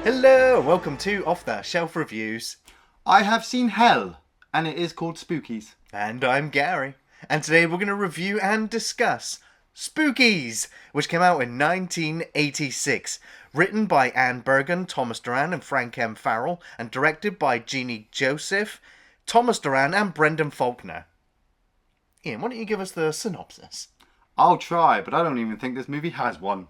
Hello, welcome to Off the Shelf Reviews. I have seen Hell, and it is called Spookies. And I'm Gary. And today we're going to review and discuss Spookies, which came out in 1986. Written by Anne Bergen, Thomas Doran, and Frank M. Farrell, and directed by Genie Joseph, Thomas Doran, and Brendan Faulkner. Iain, why don't you give us the synopsis? I'll try, but I don't even think this movie has one.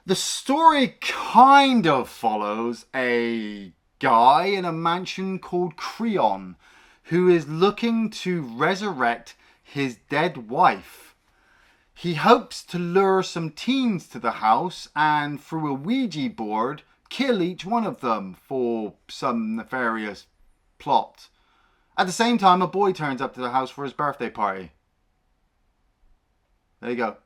The story kind of follows a guy in a mansion called Creon who is looking to resurrect his dead wife. He hopes to lure some teens to the house and, through a Ouija board, kill each one of them for some nefarious plot. At the same time, a boy turns up to the house for his birthday party. There you go.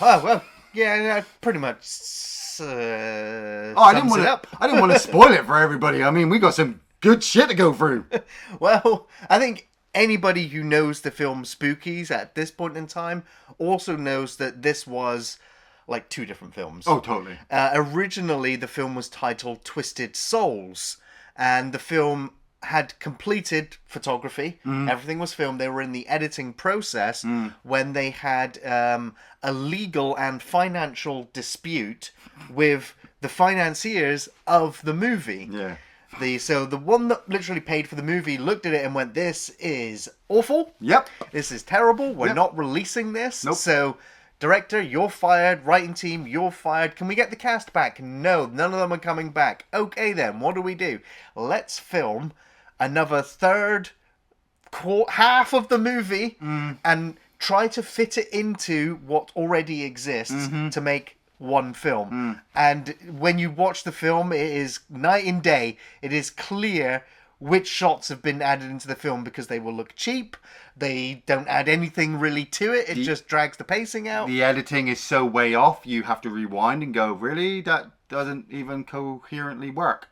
Well, yeah, pretty much. I didn't want to spoil it for everybody. I mean, we got some good shit to go through. Well, I think anybody who knows the film Spookies at this point in time also knows that this was like two different films. Oh, totally. Originally, the film was titled Twisted Souls, and the film had completed photography. Everything was filmed. They were in the editing process when they had a legal and financial dispute with the financiers of the movie. Yeah. So the one that literally paid for the movie looked at it and went, "This is awful. Yep. This is terrible. We're not releasing this." Nope. So, director, you're fired. Writing team, you're fired. Can we get the cast back? No, none of them are coming back. Okay then, what do we do? Let's film another half of the movie and try to fit it into what already exists to make one film. And when you watch the film, it is night and day. It is clear which shots have been added into the film because they will look cheap. They don't add anything really to it. It just drags the pacing out. The editing is so way off, you have to rewind and go, really? That doesn't even coherently work.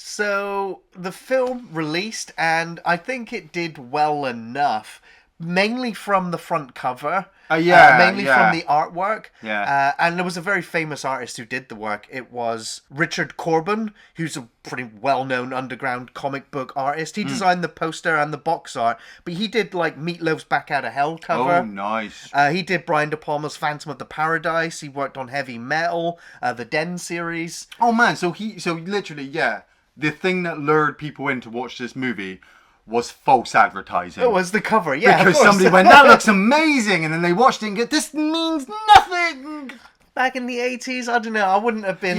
So the film released, and I think it did well enough, mainly from the front cover. Mainly from the artwork. Yeah. And there was a very famous artist who did the work. It was Richard Corbin, who's a pretty well-known underground comic book artist. He designed the poster and the box art, but he did like Meatloaf's Back Out of Hell cover. Oh, nice. He did Brian De Palma's Phantom of the Paradise. He worked on Heavy Metal, the Den series. Oh, man. So literally, yeah. The thing that lured people in to watch this movie was false advertising. It was the cover, yeah. Because somebody went, "That looks amazing," and then they watched it and go, "This means nothing." Back in the 80s, I don't know, I wouldn't have been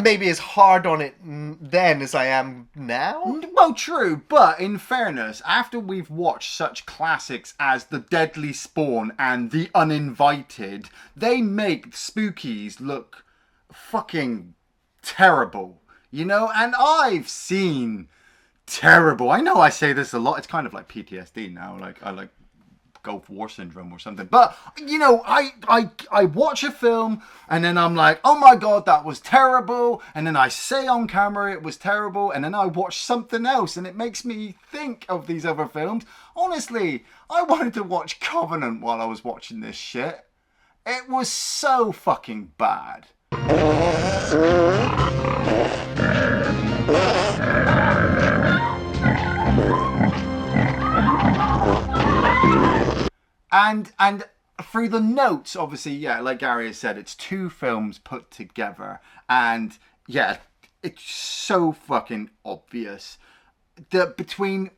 maybe as hard on it then as I am now. Well, true, but in fairness, after we've watched such classics as The Deadly Spawn and The Uninvited, they make Spookies look fucking terrible. You know, and I've seen terrible. I know I say this a lot. It's kind of like PTSD now. Like I like Gulf War syndrome or something. But you know, I watch a film and then I'm like, "Oh my god, that was terrible." And then I say on camera it was terrible, and then I watch something else and it makes me think of these other films. Honestly, I wanted to watch Covenant while I was watching this shit. It was so fucking bad. And through the notes, obviously, yeah, like Gary has said, it's two films put together, and yeah, it's so fucking obvious that between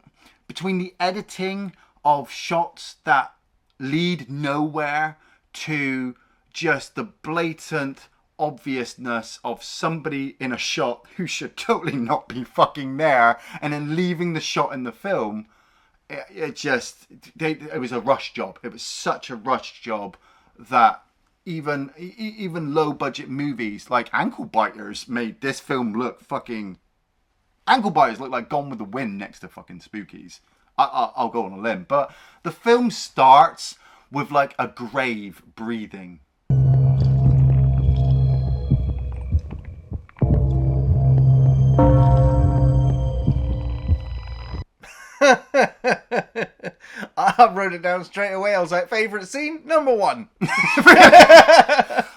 the editing of shots that lead nowhere to just the blatant obviousness of somebody in a shot who should totally not be fucking there, and then leaving the shot in the film. It was a rush job. It was such a rush job that even low budget movies like Ankle Biters made this film look fucking. Ankle Biters look like Gone with the Wind next to fucking Spookies. I'll go on a limb, but the film starts with like a grave breathing. I wrote it down straight away. I was like, favourite scene? Number 1.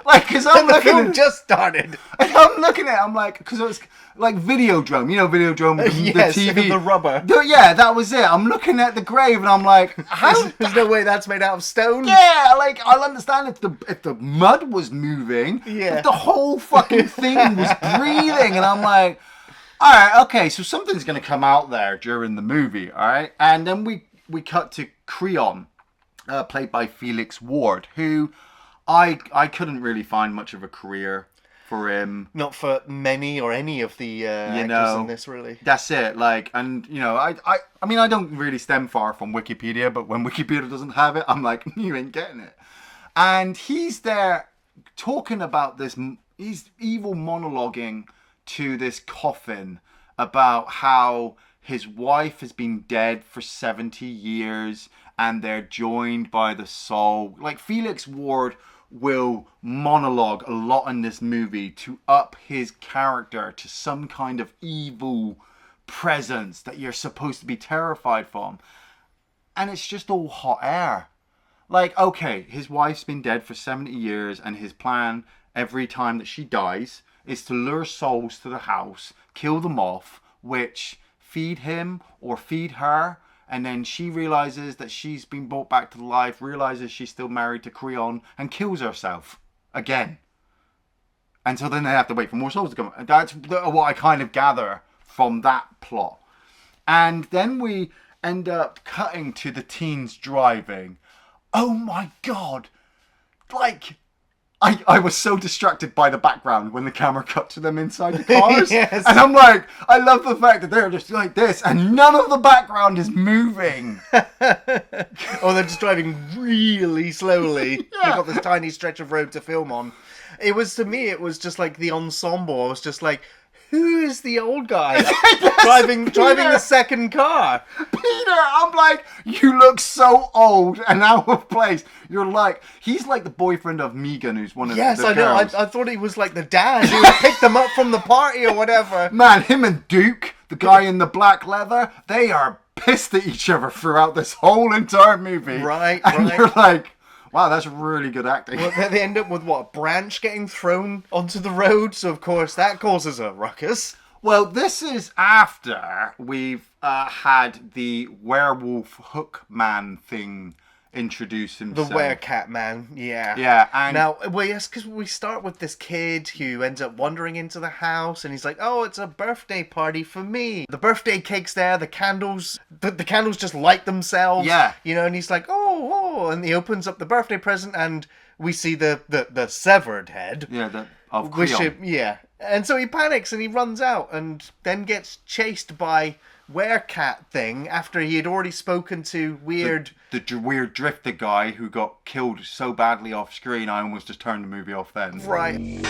Like, because I'm The looking film at, just started. and I'm looking at it, I'm like, because it was like Videodrome, Videodrome, Yes, the TV. the rubber. Yeah, that was it. I'm looking at the grave and I'm like, how? There's no way that's made out of stone. Yeah, like, I'll understand if the mud was moving, Yeah. if the whole fucking thing was breathing, and I'm like, all right, okay, so something's going to come out there during the movie, all right? And then we cut to Creon, played by Felix Ward, who I couldn't really find much of a career for him. Not for many or any of the actors in this, really. That's it. Like, and I mean, I don't really stem far from Wikipedia, but when Wikipedia doesn't have it, I'm like, you ain't getting it. And he's there talking about this. He's evil monologuing to this coffin about how his wife has been dead for 70 years and they're joined by the soul. Like, Felix Ward will monologue a lot in this movie to up his character to some kind of evil presence that you're supposed to be terrified from. And it's just all hot air. Like, okay, his wife's been dead for 70 years and his plan every time that she dies is to lure souls to the house, kill them off, which feed him or feed her. And then she realizes that she's been brought back to life, realizes she's still married to Creon, and kills herself again. And so then they have to wait for more souls to come. That's what I kind of gather from that plot. And then we end up cutting to the teens driving. Oh my God. Like, I was so distracted by the background when the camera cut to them inside the cars. Yes. And I'm like, I love the fact that they're just like this and none of the background is moving. Or they're just driving really slowly. Yeah. They've got this tiny stretch of road to film on. It was, to me, it was just like the ensemble. I was just like, who is the old guy driving the second car? Peter, I'm like, you look so old and out of place. You're like, he's like the boyfriend of Megan, who's one of the Yes, I girls. know. I thought he was like the dad who picked them up from the party or whatever. Man, him and Duke, the guy in the black leather, they are pissed at each other throughout this whole entire movie. Right, and right. you're like, wow, that's really good acting. Well, they end up with, what, a branch getting thrown onto the road, so of course that causes a ruckus. Well, this is after we've had the werewolf hook man thing introduce The himself. Werecat man, yeah. Yeah, and Now, well, yes, because we start with this kid who ends up wandering into the house, and he's like, "Oh, it's a birthday party for me." The birthday cake's there, the candles just light themselves. Yeah. And he's like, "Oh," and he opens up the birthday present, and we see the severed head. yeah, of Which, Creon. yeah. And so he panics and he runs out and then gets chased by Werecat thing after he had already spoken to weird... The weird drifter guy who got killed so badly off screen, I almost just turned the movie off then. Right.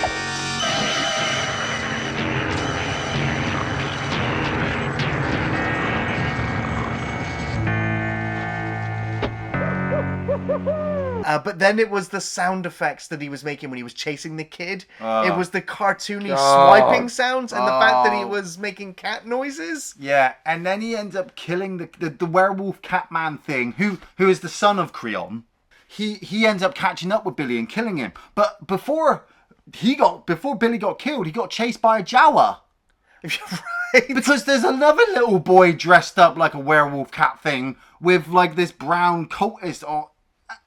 But then it was the sound effects that he was making when he was chasing the kid. It was the cartoony swiping sounds and the fact that he was making cat noises. Yeah, and then he ends up killing the werewolf catman thing, who is the son of Creon. He ends up catching up with Billy and killing him. But before Billy got killed, he got chased by a Jawa. Right. Because there's another little boy dressed up like a werewolf cat thing with like this brown cultist.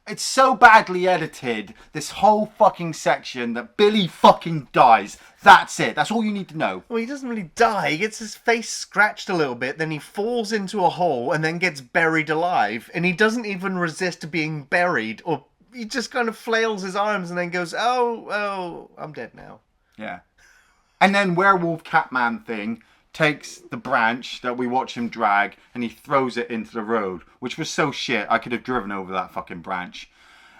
It's so badly edited, this whole fucking section, that Billy fucking dies. That's it. That's all you need to know. Well, he doesn't really die. He gets his face scratched a little bit, then he falls into a hole and then gets buried alive. And he doesn't even resist being buried, or he just kind of flails his arms and then goes, oh, I'm dead now. Yeah. And then werewolf catman thing takes the branch that we watch him drag and he throws it into the road, which was so shit. I could have driven over that fucking branch.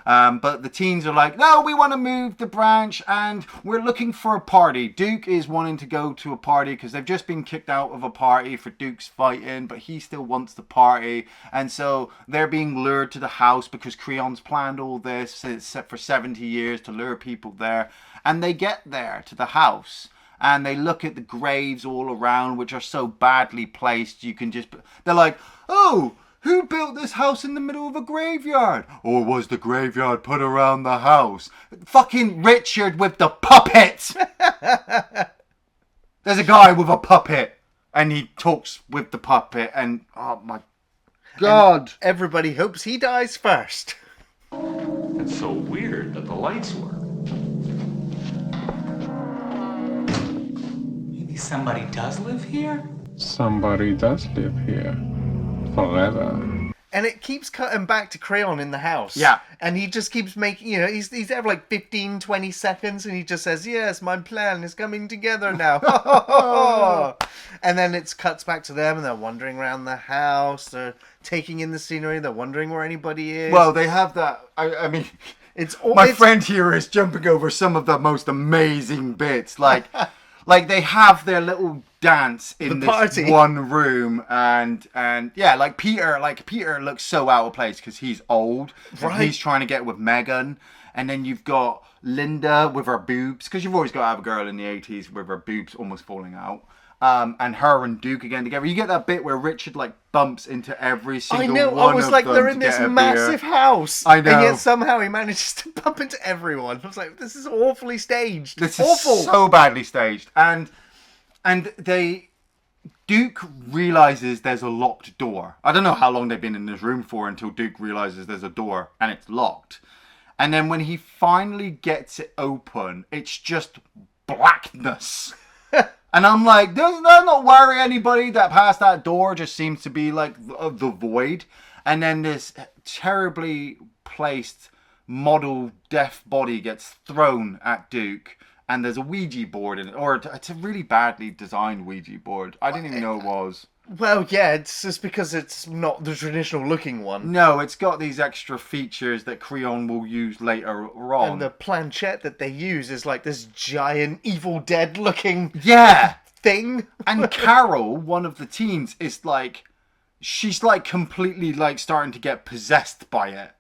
But the teens are like, no, we want to move the branch and we're looking for a party. Duke is wanting to go to a party because they've just been kicked out of a party for Duke's fighting, but he still wants the party. And so they're being lured to the house because Creon's planned all this for 70 years to lure people there. And they get there to the house. And they look at the graves all around, which are so badly placed, you can just... They're like, oh, Who built this house in the middle of a graveyard? Or was the graveyard put around the house? Fucking Richard with the puppet! There's a guy with a puppet, and he talks with the puppet, and oh my God. And everybody hopes he dies first. It's so weird that the lights work. Maybe somebody does live here? Somebody does live here. Forever. And it keeps cutting back to Creon in the house. Yeah. And he just keeps making, he's there for like 15, 20 seconds and he just says, yes, my plan is coming together now. And then it cuts back to them and they're wandering around the house. They're taking in the scenery. They're wondering where anybody is. Well, they have that. I mean, it's friend here is jumping over some of the most amazing bits. Like they have their little dance in this one room, and yeah, like Peter looks so out of place because he's old. Right. And he's trying to get with Megan, and then you've got Linda with her boobs, because you've always got to have a girl in the 80s with her boobs almost falling out. And her and Duke again together. You get that bit where Richard like bumps into every single one of them. I was like, they're in this massive house. I know. And yet somehow he manages to bump into everyone. I was like, this is awfully staged. This awful. Is so badly staged. And Duke realizes there's a locked door. I don't know how long they've been in this room for until Duke realizes there's a door and it's locked. And then when he finally gets it open, it's just blackness. And I'm like, does that not worry anybody that past that door just seems to be like the void? And then this terribly placed model deaf body gets thrown at Duke. And there's a Ouija board in it. Or it's a really badly designed Ouija board. I didn't even know it was. Well, yeah, it's just because it's not the traditional looking one. No, it's got these extra features that Creon will use later on. And the planchette that they use is like this giant Evil Dead looking thing. And Carol, one of the teens, is like, she's like completely like starting to get possessed by it.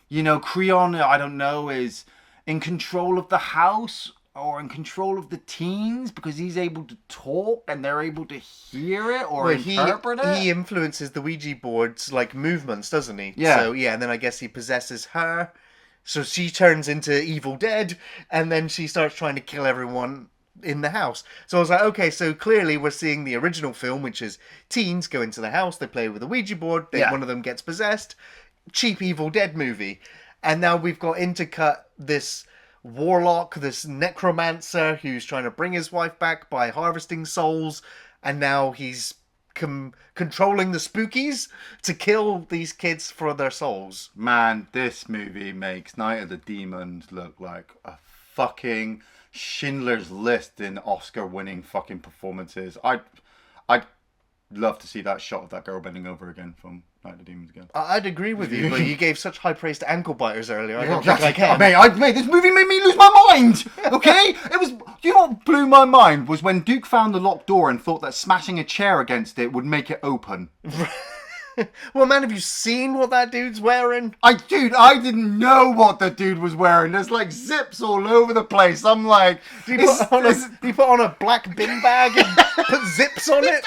You know, Creon, I don't know, is in control of the house or in control of the teens because he's able to talk and they're able to hear it or interpret it. He influences the Ouija board's like movements, doesn't he? Yeah. So yeah, and then I guess he possesses her. So she turns into Evil Dead and then she starts trying to kill everyone in the house. So I was like, okay, so clearly we're seeing the original film, which is teens go into the house, they play with a Ouija board, one of them gets possessed. Cheap Evil Dead movie. And now we've got intercut this warlock, this necromancer who's trying to bring his wife back by harvesting souls, and now he's controlling the Spookies to kill these kids for their souls. Man, this movie makes Night of the Demons look like a fucking Schindler's List in Oscar-winning fucking performances. I'd love to see that shot of that girl bending over again from Night of the Demons again. I'd agree with you, but you gave such high praise to ankle biters earlier. I don't think I can. Mate, this movie made me lose my mind. Okay, it was. You know what blew my mind was when Duke found the locked door and thought that smashing a chair against it would make it open. Well, man, have you seen what that dude's wearing? I didn't know what the dude was wearing. There's like zips all over the place. I'm like, did he put on a black bin bag and put zips on it?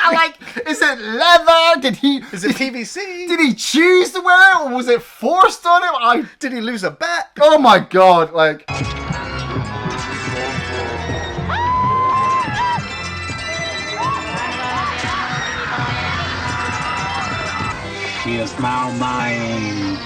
Is it leather? Is it PVC? Did he choose to wear it, or was it forced on him? Did he lose a bet? Oh my God! Like. Here's my mind.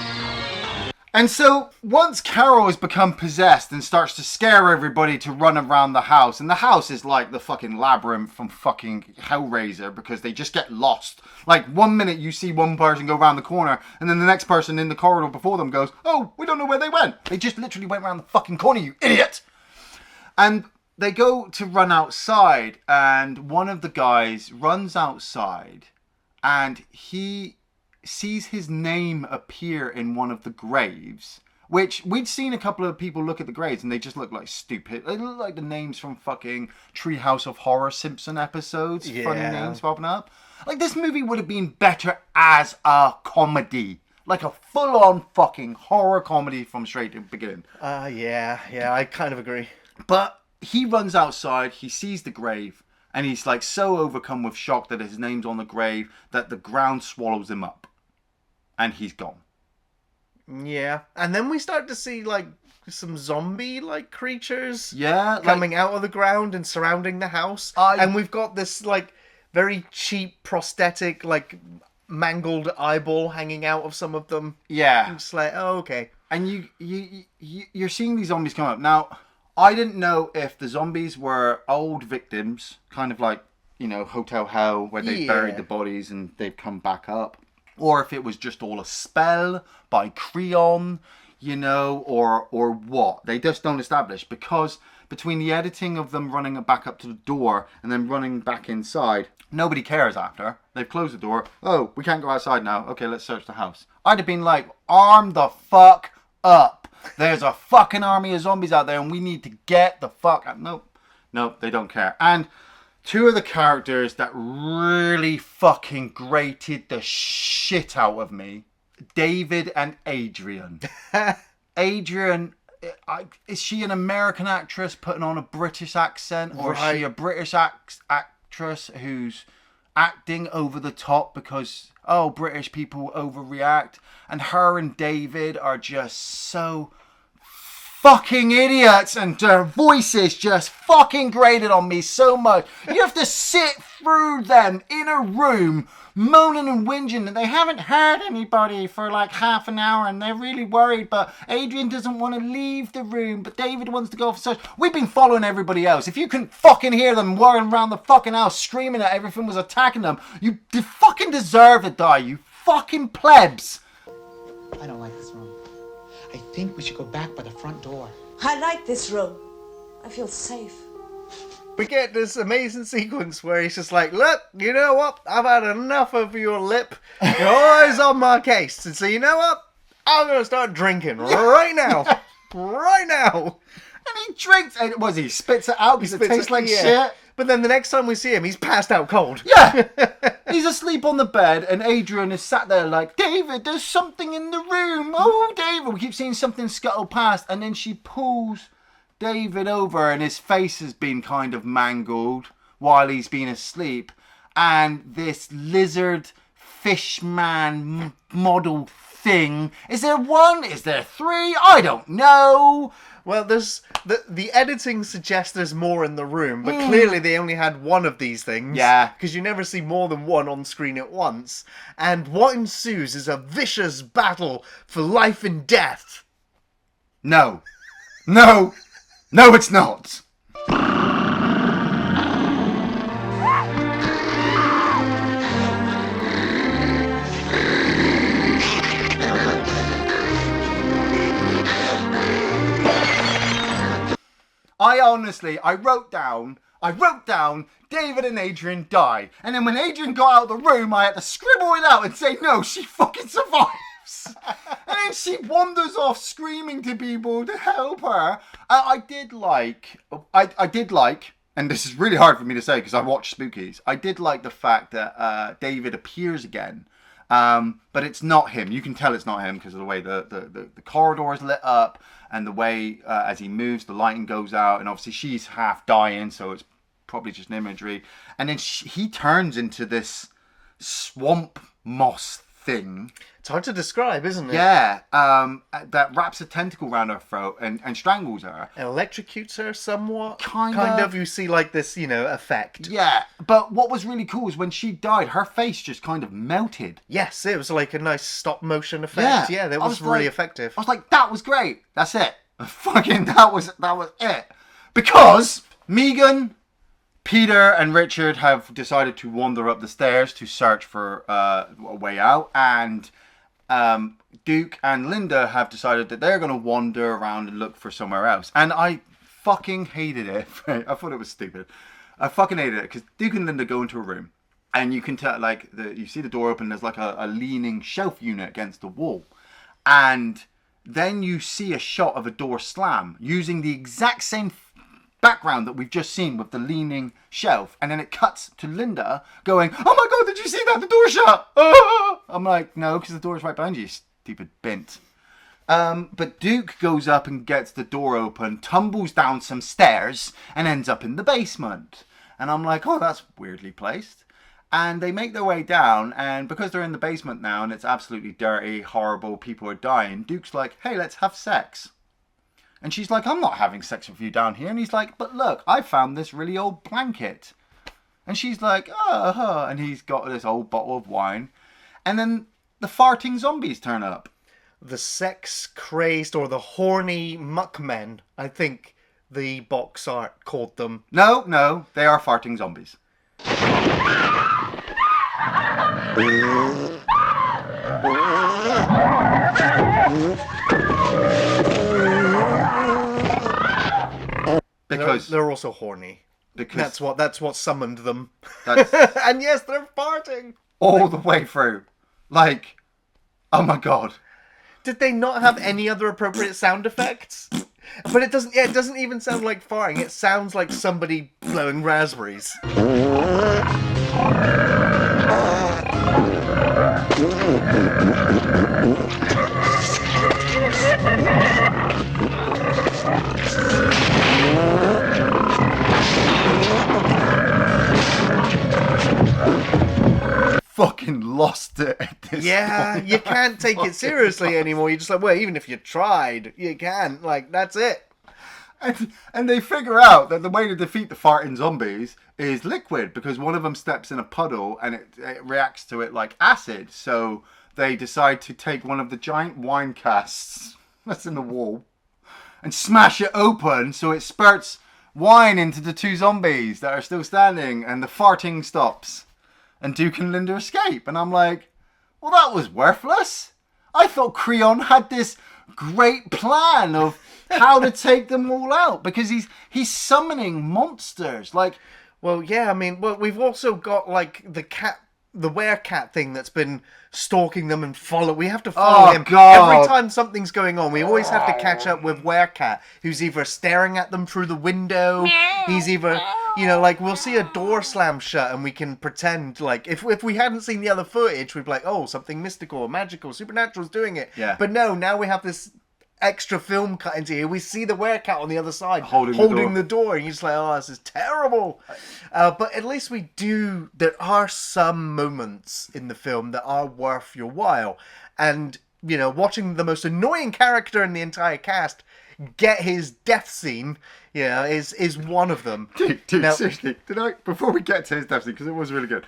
And so, once Carol has become possessed and starts to scare everybody to run around the house, and the house is like the fucking labyrinth from fucking Hellraiser because they just get lost. Like, 1 minute you see one person go around the corner, and then the next person in the corridor before them goes, oh, we don't know where they went. They just literally went around the fucking corner, you idiot! And they go to run outside, and one of the guys runs outside, and he sees his name appear in one of the graves, which we'd seen a couple of people look at the graves and they just look like stupid. They look like the names from fucking Treehouse of Horror Simpson episodes. Yeah. Funny names popping up. Like, this movie would have been better as a comedy. Like a full-on fucking horror comedy from straight to the beginning. Yeah, I kind of agree. But he runs outside, he sees the grave, and he's like so overcome with shock that his name's on the grave that the ground swallows him up. and he's gone. Yeah. And then we start to see, like, some zombie-like creatures coming out of the ground and surrounding the house. And we've got this, like, very cheap prosthetic, like, mangled eyeball hanging out of some of them. Yeah. It's like, oh, okay. And you're seeing these zombies come up. Now, I didn't know if the zombies were old victims, kind of like, Hotel Hell, where they buried the bodies and they've come back up. Or if it was just all a spell by Creon, or what. They just don't establish, because between the editing of them running back up to the door and then running back inside, nobody cares after. They've closed the door. Oh, we can't go outside now. Okay, let's search the house. I'd have been like, arm the fuck up. There's a fucking army of zombies out there and we need to get the fuck out. Nope, they don't care. And two of the characters that really fucking grated the shit out of me, David and Adrian. Adrian, is she an American actress putting on a British accent, or is she a British actress who's acting over the top because British people overreact? And her and David are just so fucking idiots, and their voices just fucking grated on me so much. You have to sit through them in a room moaning and whinging that they haven't heard anybody for like half an hour and they're really worried, but Adrian doesn't want to leave the room, but David wants to go for search. We've been following everybody else. If you couldn't fucking hear them whirling around the fucking house screaming that everything was attacking them, you fucking deserve to die, you fucking plebs. I don't like this room. I think we should go back by the front door. I like this room. I feel safe. We get this amazing sequence where he's just like, look, you know what? I've had enough of your lip. You're always on my case. And so you know what? I'm going to start drinking right now. Right now. And he drinks, and he spits it out because it tastes like shit. But then the next time we see him, he's passed out cold. Yeah. He's asleep on the bed, and Adrian is sat there like, David, there's something in the room. Oh, David. We keep seeing something scuttle past, and then she pulls David over, and his face has been kind of mangled while he's been asleep. And this lizard fish man model thing. Is there one? Is there three? I don't know. Well, there's the editing suggests there's more in the room, but clearly they only had one of these things. Yeah. Because you never see more than one on screen at once. And what ensues is a vicious battle for life and death. No. No, it's not. I wrote down David and Adrian die. And then when Adrian got out of the room, I had to scribble it out and say, no, she fucking survives. And then she wanders off screaming to people to help her. I did like, and this is really hard for me to say because I watched Spookies, I did like the fact that David appears again. But it's not him. You can tell it's not him because of the way the corridor is lit up and the way as he moves, the lighting goes out. And obviously she's half dying, so it's probably just an imagery. And then he turns into this swamp moss thing. It's hard to describe, isn't it? Yeah. That wraps a tentacle around her throat and strangles her. It electrocutes her somewhat. Kind of. You see like this, effect. Yeah. But what was really cool is when she died, her face just kind of melted. Yes, it was like a nice stop motion effect. Yeah, that was really effective. I was like, that was great. That's it. Fucking that was it. Because Megan, Peter and Richard have decided to wander up the stairs to search for a way out, and Duke and Linda have decided that they're going to wander around and look for somewhere else. And I fucking hated it. I thought it was stupid. I fucking hated it because Duke and Linda go into a room and you can tell, you see the door open, there's like a leaning shelf unit against the wall. And then you see a shot of a door slam using the exact same background that we've just seen with the leaning shelf, and then it cuts to Linda going, oh my god, did you see that? The door shut. Oh! I'm like, no, because the door's right behind you, stupid bint. But Duke goes up and gets the door open, tumbles down some stairs, and ends up in the basement. And I'm like, oh, that's weirdly placed. And they make their way down, and because they're in the basement now and it's absolutely dirty, horrible, people are dying, Duke's like, hey, let's have sex. And she's like, I'm not having sex with you down here. And he's like, but look, I found this really old blanket. And she's like, and he's got this old bottle of wine. And then the farting zombies turn up. The sex-crazed or the horny muckmen, I think the box art called them. No, they are farting zombies. Because they're also horny. Because that's what summoned them. That's and yes, they're farting all the way through. Like, oh my god. Did they not have any other appropriate sound effects? But it doesn't. Yeah, it doesn't even sound like farting. It sounds like somebody blowing raspberries. Fucking lost it at this point. You can't take it seriously anymore. You're just like, well, even if you tried, you can't. Like, that's it. And they figure out that the way to defeat the farting zombies is liquid, because one of them steps in a puddle and it reacts to it like acid. So they decide to take one of the giant wine casks that's in the wall and smash it open so it spurts wine into the two zombies that are still standing, and the farting stops. And Duke and Linda escape. And I'm like, well, that was worthless. I thought Creon had this great plan of how to take them all out, because he's summoning monsters. Like, well, yeah, I mean, well, we've also got like the Werecat thing that's been stalking them and follow. We have to follow him. God. Every time something's going on, we always have to catch up with Werecat, who's either staring at them through the window. He's either, like we'll see a door slam shut and we can pretend like if we hadn't seen the other footage, we'd be like, oh, something mystical, magical, supernatural's doing it. Yeah. But no, now we have this extra film cut into here. We see the Werecat on the other side holding the door, and you're just like, oh, this is terrible. But at least there are some moments in the film that are worth your while. And, watching the most annoying character in the entire cast get his death scene, is one of them. Dude, now, seriously, before we get to his death scene, because it was really good.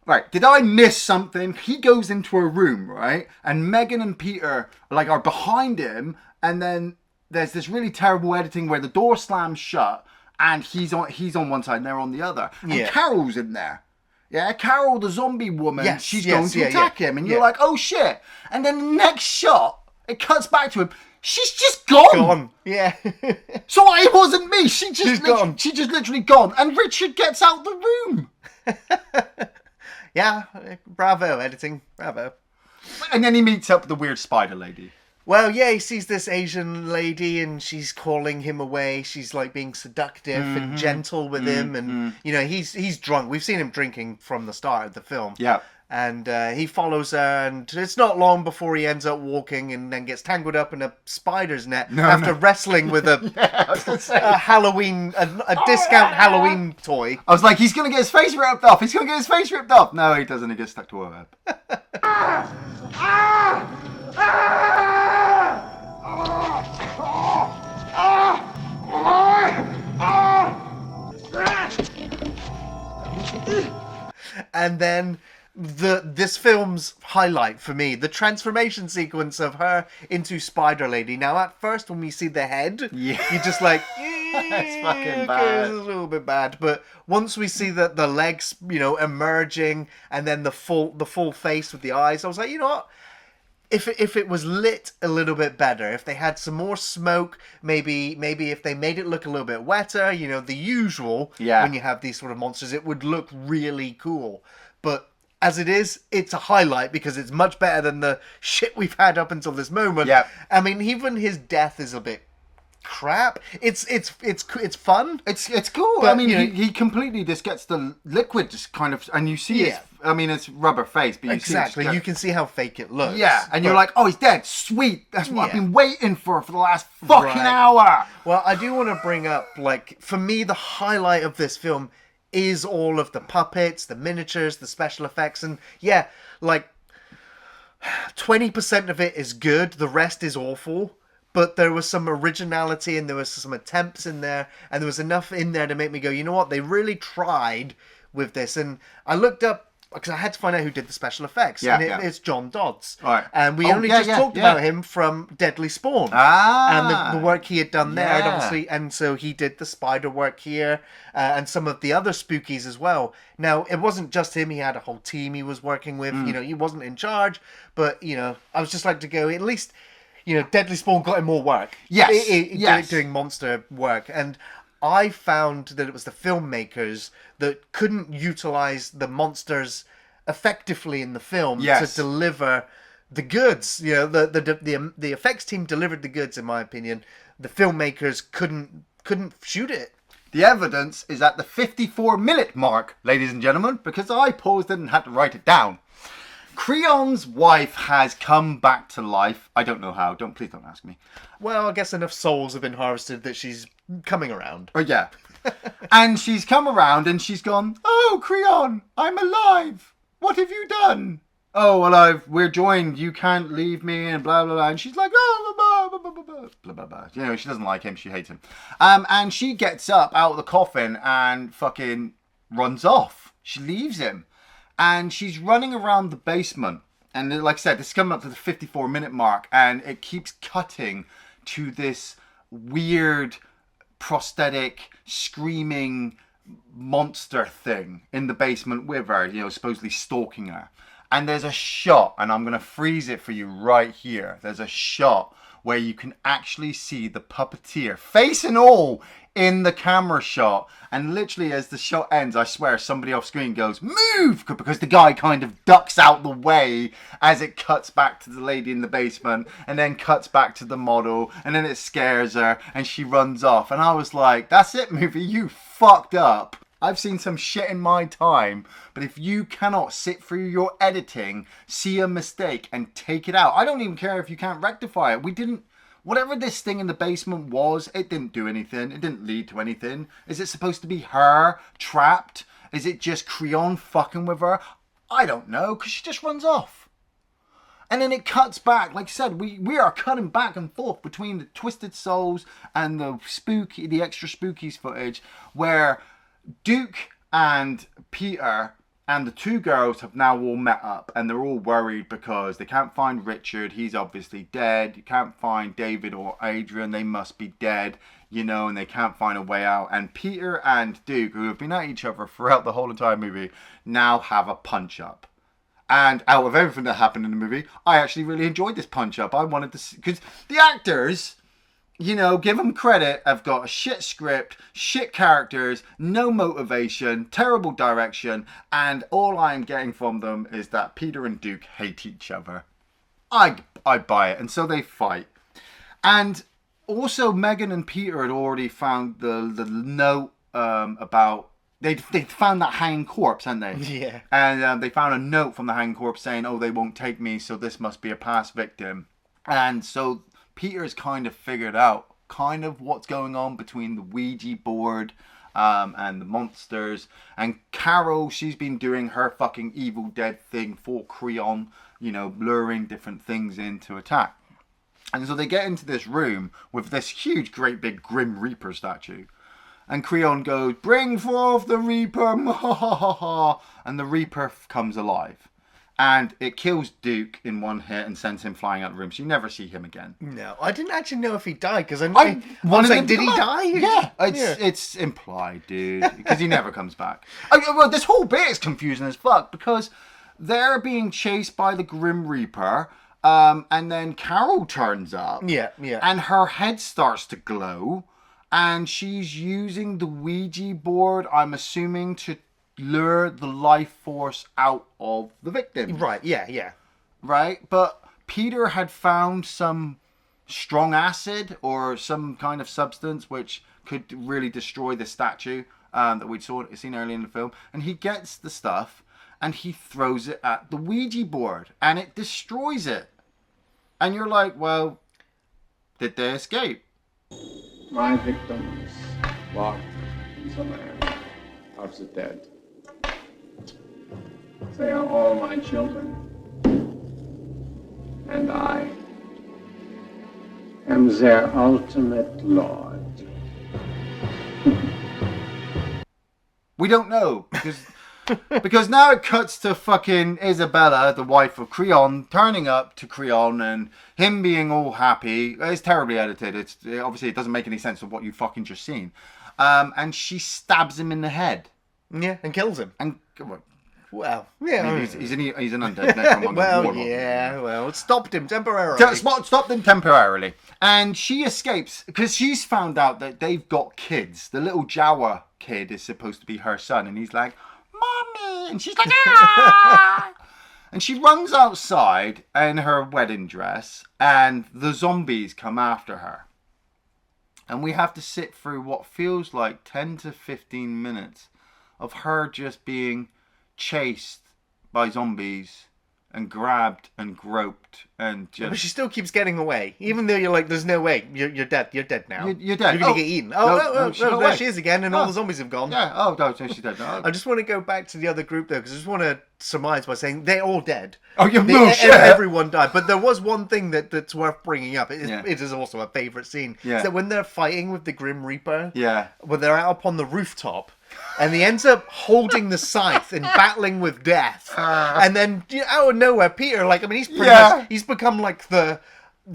Right, did I miss something? He goes into a room, right? And Megan and Peter are behind him, and then there's this really terrible editing where the door slams shut and he's on one side and they're on the other. And Carol's in there. Yeah, Carol, the zombie woman, she's going to attack him. And you're like, oh shit. And then the next shot, it cuts back to him. She's just gone. Yeah. So it wasn't me. She's gone. She just literally gone. And Richard gets out the room. Yeah, bravo, editing, bravo. And then he meets up with the weird spider lady. Well, yeah, he sees this Asian lady and she's calling him away. She's like being seductive and gentle with him. And, he's drunk. We've seen him drinking from the start of the film. Yeah. And he follows her, and it's not long before he ends up walking and then gets tangled up in a spider's net after wrestling with a Halloween, a discount Halloween toy. I was like, he's going to get his face ripped off. No, he doesn't. He gets stuck to a web. And then this film's highlight for me, the transformation sequence of her into Spider Lady. Now, at first, when we see the head, you're just like, it's fucking bad. It's a little bit bad. But once we see the legs, emerging, and then the full face with the eyes, I was like, you know what? If it was lit a little bit better, if they had some more smoke, maybe if they made it look a little bit wetter, the usual, when you have these sort of monsters, it would look really cool. But as it is, it's a highlight because it's much better than the shit we've had up until this moment. Yeah. I mean, even his death is a bit crap. It's fun. It's cool. But, I mean, he completely just gets the liquid just kind of, and you see it. I mean, it's rubber face, but you can see how fake it looks. Yeah, and you're like, oh, he's dead. Sweet. That's what I've been waiting for the last fucking hour. Well, I do want to bring up, for me, the highlight of this film is all of the puppets, the miniatures, the special effects, and yeah, like 20% of it is good, the rest is awful. But there was some originality and there was some attempts in there, and there was enough in there to make me go, you know what, they really tried with this. And I looked up, because I had to find out who did the special effects, and it's John Dodds. Right. And we only just talked about him from Deadly Spawn. And the work he had done there, and obviously, and so he did the spider work here, and some of the other Spookies as well. Now, it wasn't just him, he had a whole team he was working with, you know, he wasn't in charge, but, you know, I was just like to go, at least, you know, Deadly Spawn got him more work. Yes. Doing monster work. And I found that it was the filmmakers that couldn't utilize the monsters effectively in the film to deliver the goods. You know, the effects team delivered the goods, in my opinion. The filmmakers couldn't shoot it. The evidence is at the 54-minute mark, ladies and gentlemen, because I paused it and had to write it down. Creon's wife has come back to life. I don't know how. Please don't ask me. Well, I guess enough souls have been harvested that she's coming around. Oh, yeah. And she's come around and she's gone, "Oh, Creon, I'm alive. What have you done?" "Oh, well, we're joined. You can't leave me," and blah, blah, blah. And she's like, "Oh, blah, blah, blah, blah, blah, blah, blah." You know, she doesn't like him. She hates him. And she gets up out of the coffin and fucking runs off. She leaves him. And she's running around the basement. And like I said, it's coming up to the 54-minute mark. And it keeps cutting to this weird, prosthetic, screaming monster thing in the basement with her, you know, supposedly stalking her. And there's a shot, and I'm going to freeze it for you right here. There's a shot where you can actually see the puppeteer, face and all, in the camera shot. And literally as the shot ends, I swear somebody off screen goes, "Move!" Because the guy kind of ducks out the way as it cuts back to the lady in the basement, and then cuts back to the model, and then it scares her and she runs off. And I was like, that's it, movie, you fucked up. I've seen some shit in my time, but if you cannot sit through your editing, see a mistake and take it out, I don't even care if you can't rectify it. Whatever this thing in the basement was, it didn't do anything. It didn't lead to anything. Is it supposed to be her trapped? Is it just Creon fucking with her? I don't know, because she just runs off. And then it cuts back. Like I said, we are cutting back and forth between the Twisted Souls and the extra Spookies footage, where Duke and Peter and the two girls have now all met up, and they're all worried because they can't find Richard. He's obviously dead. You can't find David or Adrian. They must be dead, you know, and they can't find a way out. And Peter and Duke, who have been at each other throughout the whole entire movie, now have a punch-up. And out of everything that happened in the movie, I actually really enjoyed this punch-up. I wanted to see, because the actors, you know, give them credit, have got a shit script, shit characters, no motivation, terrible direction, and all I'm getting from them is that Peter and Duke hate each other. I buy it, and so they fight. And also, Megan and Peter had already found the note about... They found that hanging corpse, hadn't they? Yeah. And they found a note from the hanging corpse saying, "Oh, they won't take me, so this must be a past victim." And so Peter's kind of figured out kind of what's going on between the Ouija board and the monsters. And Carol, she's been doing her fucking Evil Dead thing for Creon, you know, luring different things in to attack. And so they get into this room with this huge, great big Grim Reaper statue. And Creon goes, "Bring forth the Reaper!" And the Reaper comes alive. And it kills Duke in one hit and sends him flying out of the room. So you never see him again. No, I didn't actually know if he died, because I was like, did he die? Yeah, it's implied, dude, because he never comes back. Well, this whole bit is confusing as fuck, because they're being chased by the Grim Reaper, and then Carol turns up. Yeah. And her head starts to glow, and she's using the Ouija board, I'm assuming, to lure the life force out of the victim. Right, yeah. Right? But Peter had found some strong acid or some kind of substance which could really destroy the statue that we'd seen earlier in the film. And he gets the stuff and he throws it at the Ouija board and it destroys it. And you're like, well, did they escape? My victims walk in the land of the dead. They are all my children. And I am their ultimate lord. We don't know because now it cuts to fucking Isabella, the wife of Creon, turning up to Creon and him being all happy. It's terribly edited. Obviously it doesn't make any sense of what you fucking just seen. And she stabs him in the head. Yeah, and kills him. And well, yeah, he's an undead necromonger. well, yeah, well, it stopped him temporarily. Stopped him temporarily, and she escapes because she's found out that they've got kids. The little Jawa kid is supposed to be her son, and he's like, "Mommy," and she's like, "Ah!" And she runs outside in her wedding dress, and the zombies come after her, and we have to sit through what feels like 10 to 15 minutes of her just being chased by zombies and grabbed and groped and just... But she still keeps getting away, even though you're like, "There's no way, you're dead. You're dead now. You're dead. You're gonna get eaten." Oh, she got there away. she is again, and all the zombies have gone. Yeah. Oh no, she's dead. No. I just want to go back to the other group though, because I just want to surmise by saying they're all dead. Oh, you no shit. Everyone died, but there was one thing that's worth bringing up. It is also a favourite scene. Yeah. Is that when they're fighting with the Grim Reaper, Yeah. when they're out upon the rooftop, and he ends up holding the scythe and battling with death, and then out of nowhere, Peter, like, I mean, he's pretty much, he's become like the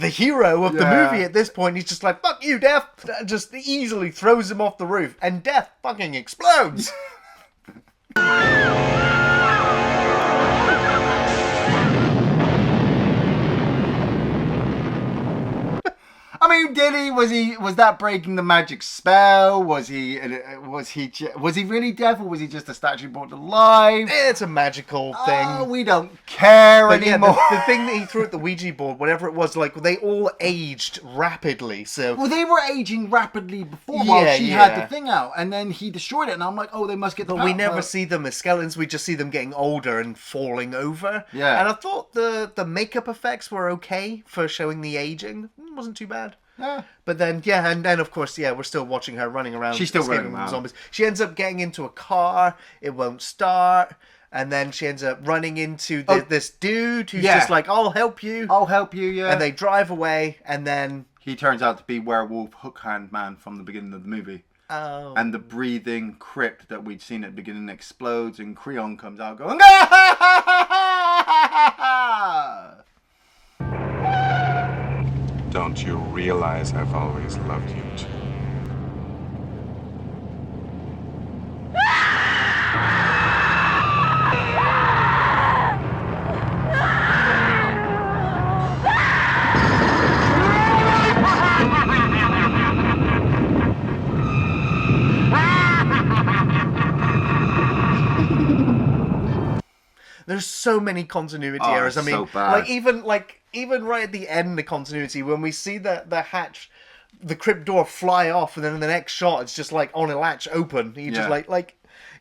hero of the movie at this point. He's just like, "Fuck you, Death!" Just easily throws him off the roof, and Death fucking explodes. I mean, did he? Was that breaking the magic spell? Was he really deaf, or was he just a statue brought to life? It's a magical thing. Oh, we don't care anymore. The thing that he threw at the Ouija board, whatever it was, like, they all aged rapidly. So Well, they were aging rapidly before while she had the thing out, and then he destroyed it, and I'm like, oh, they must get the But we never see them as skeletons. We just see them getting older and falling over. Yeah. And I thought the makeup effects were okay for showing the aging. It wasn't too bad. Yeah. But then, and then of course, we're still watching her running around. She's still escaping running from around. zombies. She ends up getting into a car. It won't start. And then she ends up running into this dude who's just like, "I'll help you." I'll help you, yeah. And they drive away, and then... He turns out to be werewolf hook hand man from the beginning of the movie. Oh. And the breathing crypt that we'd seen at the beginning explodes, and Creon comes out going, Don't you realize I've always loved you too? There's so many continuity errors. I mean, so bad. even right at the end, the continuity, when we see the hatch, the crypt door fly off, and then in the next shot, it's just like on a latch open. You just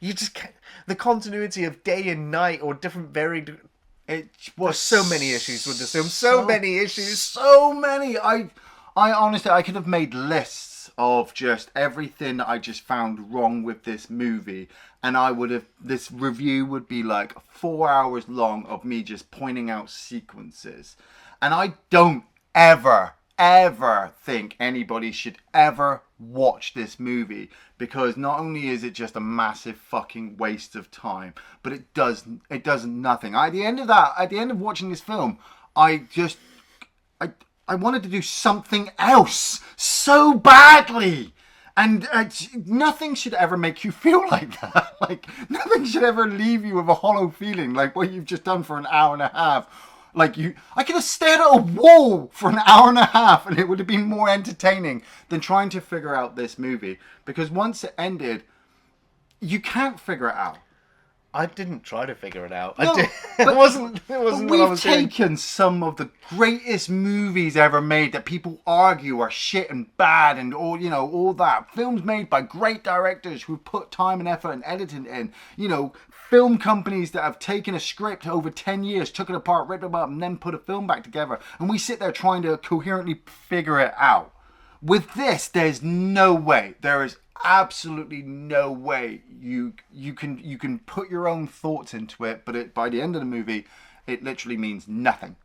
you just can't, the continuity of day and night or different varied. It was so many issues with this film. So many issues. So many. I honestly, I could have made lists of just everything that I just found wrong with this movie, and this review would be like 4 hours long of me just pointing out sequences. And I don't ever think anybody should ever watch this movie, because not only is it just a massive fucking waste of time, but it does nothing. At the end of watching this film, I wanted to do something else so badly. And nothing should ever make you feel like that. Like, nothing should ever leave you with a hollow feeling like what you've just done for an hour and a half. I could have stared at a wall for an hour and a half, and it would have been more entertaining than trying to figure out this movie. Because once it ended, you can't figure it out. I didn't try to figure it out. No, It wasn't what I was doing. We've taken some of the greatest movies ever made that people argue are shit and bad and all that. Films made by great directors who put time and effort and editing in. Film companies that have taken a script over 10 years, took it apart, ripped it up, and then put a film back together. And we sit there trying to coherently figure it out. With this, there's no way. There is absolutely no way you can put your own thoughts into it, but by the end of the movie, it literally means nothing.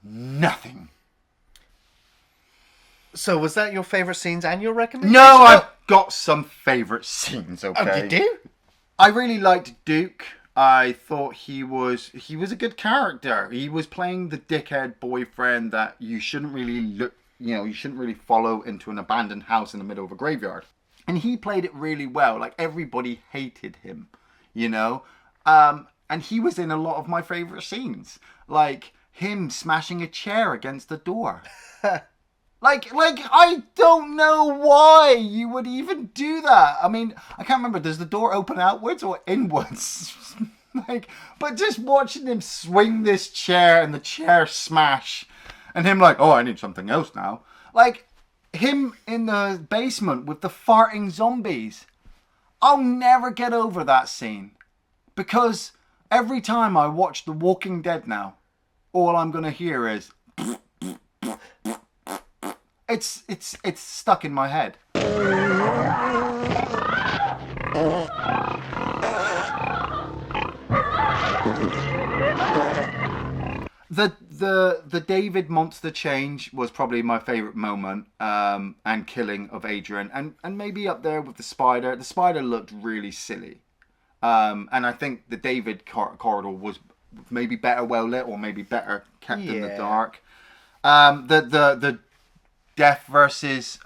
Nothing. So was that your favourite scenes and your recommendation? No, I've got some favourite scenes, okay? Oh, you do? I really liked Duke. I thought he was a good character. He was playing the dickhead boyfriend that you shouldn't really follow into an abandoned house in the middle of a graveyard. And he played it really well. Like, everybody hated him, you know? And he was in a lot of my favourite scenes. Like, him smashing a chair against the door. Like, I don't know why you would even do that. I mean, I can't remember. Does the door open outwards or inwards? But just watching him swing this chair and the chair smash, and him like, oh, I need something else now. Like, him in the basement with the farting zombies. I'll never get over that scene. Because every time I watch The Walking Dead now, all I'm going to hear is... It's stuck in my head. The David monster change was probably my favourite moment, and killing of Adrian, and maybe up there with the spider. The spider looked really silly, and I think the David corridor was maybe better well lit, or maybe better kept in the dark. The Death versus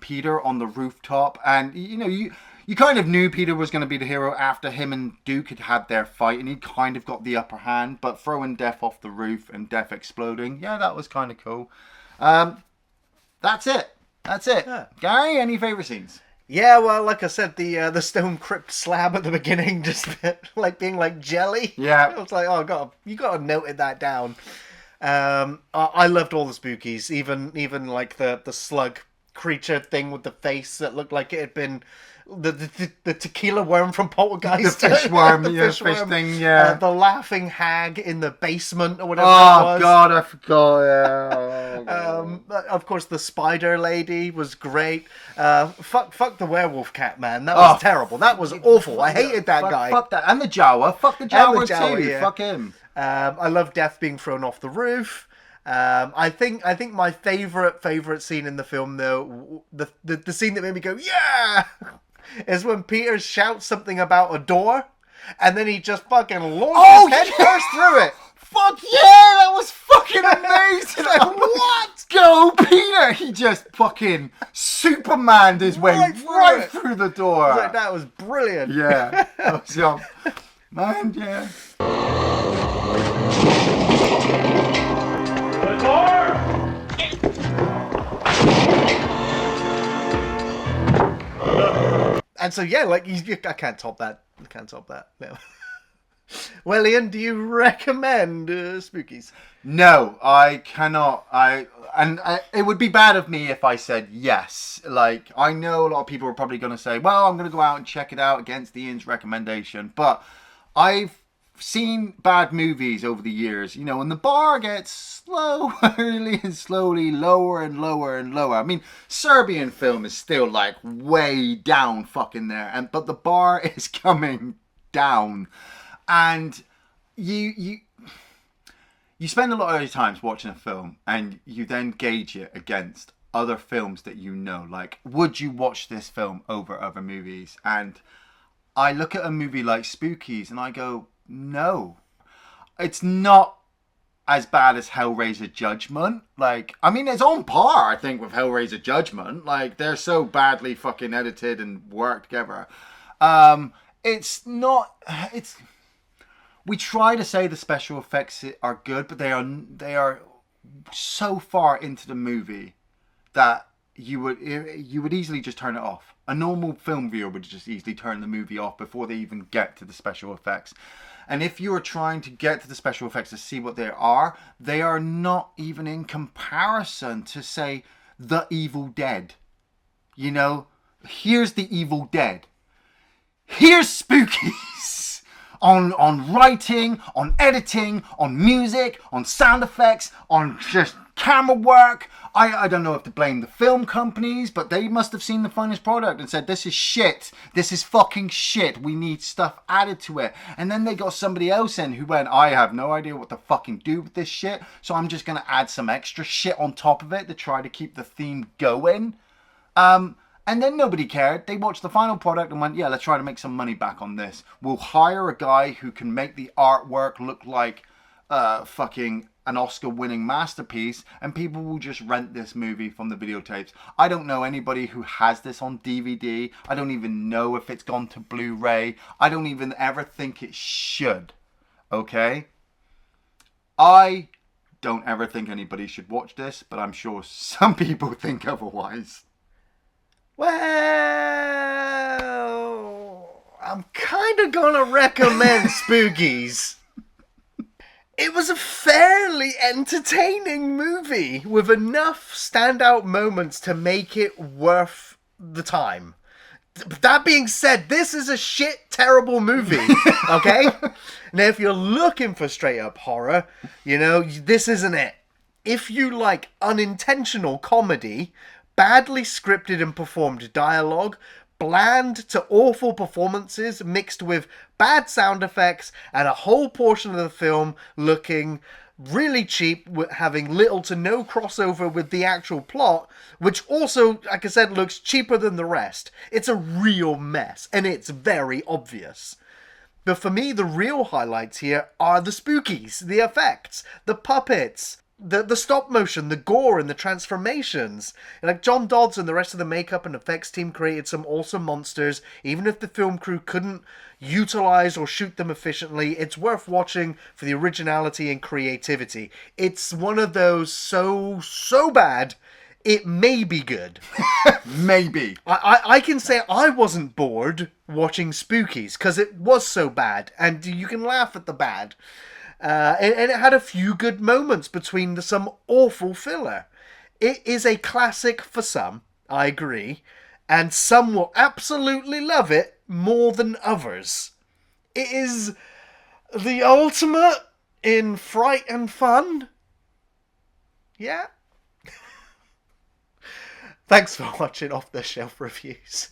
Peter on the rooftop, and you kind of knew Peter was going to be the hero after him and Duke had their fight, and he kind of got the upper hand. But throwing Death off the roof and Death exploding, yeah, that was kind of cool. That's it. Yeah. Gary, any favourite scenes? Yeah, well, like I said, the stone crypt slab at the beginning, just like being like jelly. Yeah, I was like, oh, you got to note that down. I loved all the spookies, even like the slug creature thing with the face that looked like it had been the tequila worm from Poltergeist. The fish worm, fish thing, yeah. The laughing hag in the basement or whatever. Oh God, I forgot. Yeah. Of course, the spider lady was great. Fuck the werewolf cat, man. That was terrible. That was awful. I hated that guy. Fuck that, and the Jawa. Fuck the Jawa too. Yeah. Fuck him. I love Death being thrown off the roof. I think my favorite scene in the film, though, the scene that made me go yeah, is when Peter shouts something about a door, and then he just fucking launches head first through it. Fuck yeah, that was fucking amazing. Like, what? Go, Peter! He just fucking Supermaned his way right through the door. Like, that was brilliant. Yeah, that was man, yeah. The door! And so yeah, like I can't top that. No. Well, Iain, do you recommend Spookies? No, I cannot. It would be bad of me if I said yes. Like, I know a lot of people are probably going to say, well, I'm going to go out and check it out against Ian's recommendation. But I've seen bad movies over the years, and the bar gets slowly lower and lower and lower. I mean, Serbian film is still like way down fucking there, but the bar is coming down. And you spend a lot of your times watching a film, and you then gauge it against other films that like, would you watch this film over other movies? And I look at a movie like Spookies and I go, no, it's not as bad as Hellraiser Judgment. Like, I mean, it's on par, I think, with Hellraiser Judgment. Like, they're so badly fucking edited and worked together. We try to say the special effects are good, but they are so far into the movie that you would easily just turn it off. A normal film viewer would just easily turn the movie off before they even get to the special effects. And if you are trying to get to the special effects to see what they are not even in comparison to, say, The Evil Dead. Here's The Evil Dead. Here's Spookies. On writing, on editing, on music, on sound effects, on just camera work. I don't know if to blame the film companies, but they must have seen the finished product and said, this is shit. This is fucking shit. We need stuff added to it. And then they got somebody else in who went, I have no idea what to fucking do with this shit, so I'm just going to add some extra shit on top of it to try to keep the theme going. And then nobody cared. They watched the final product and went, yeah, let's try to make some money back on this. We'll hire a guy who can make the artwork look like fucking an Oscar-winning masterpiece, and people will just rent this movie from the videotapes. I don't know anybody who has this on DVD. I don't even know if it's gone to Blu-ray. I don't even ever think it should. Okay? I don't ever think anybody should watch this, but I'm sure some people think otherwise. Well, I'm kind of gonna recommend Spookies. It was a fairly entertaining movie with enough standout moments to make it worth the time. That being said, this is a shit, terrible movie, okay? Now, if you're looking for straight up horror, you know, this isn't it. If you like unintentional comedy, badly scripted and performed dialogue, bland to awful performances mixed with bad sound effects, and a whole portion of the film looking really cheap, having little to no crossover with the actual plot, which also, like I said, looks cheaper than the rest. It's a real mess, and it's very obvious. But for me, the real highlights here are the spookies, the effects, the puppets, the stop motion, the gore, and the transformations. Like, John Dodds and the rest of the makeup and effects team created some awesome monsters. Even if the film crew couldn't utilize or shoot them efficiently, it's worth watching for the originality and creativity. It's one of those so bad it may be good. Maybe. I can say I wasn't bored watching Spookies because it was so bad, and you can laugh at the bad. And it had a few good moments between some awful filler. It is a classic for some, I agree, and some will absolutely love it more than others. It is the ultimate in fright and fun. Yeah? Thanks for watching Off the Shelf Reviews.